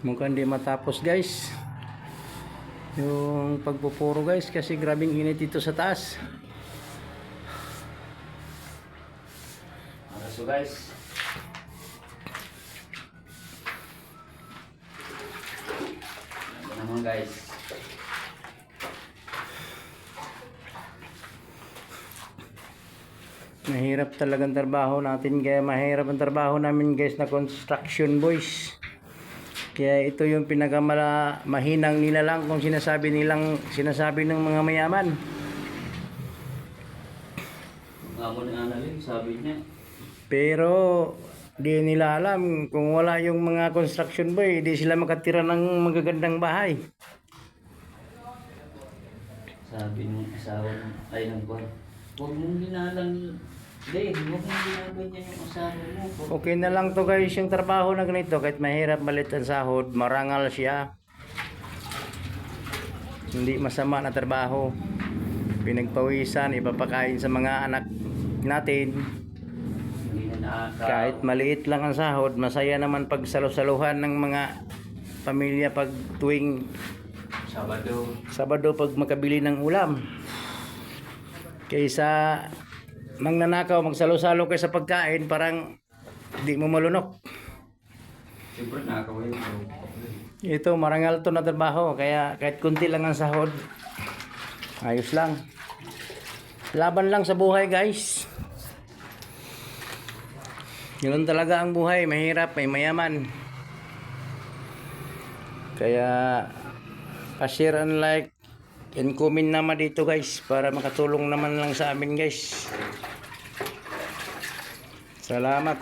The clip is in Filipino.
Mukhang hindi matapos guys yung pagpupuro guys, kasi grabing init dito sa taas. So guys, ito naman guys, mahirap talagang trabaho natin, kaya mahirap ang trabaho namin guys na construction boys. Kaya ito yung mahinang nila lang kung sinasabi ng mga mayaman. Sabi niya. Pero di nila alam, kung wala yung mga construction boy, di sila makatira ng magagandang bahay. Sabi ng asawa ng kwan, huwag mong ginalang. Huwag mong ginaganyan yung asawa mo. Okay na lang to guys yung trabaho na ganito, kahit mahirap malit ang sahod, marangal siya. Hindi masama na trabaho. Pinagpawisan, ipapakain sa mga anak natin. Kahit maliit lang ang sahod, masaya naman pag salusaluhan ng mga pamilya pag tuwing Sabado pag makabili ng ulam. Kaysa mangnanakaw, magsalo-salo kayo sa pagkain, parang di mo malunok. Siyempre nakakaw yun. Ito, marangal to na trabaho, kaya kahit kunti lang ang sahod, ayos lang. Laban lang sa buhay guys. Yun talaga ang buhay, mahirap, may mayaman. Kaya pa-share and like and comment naman dito guys, para makatulong naman lang sa amin guys. Salamat.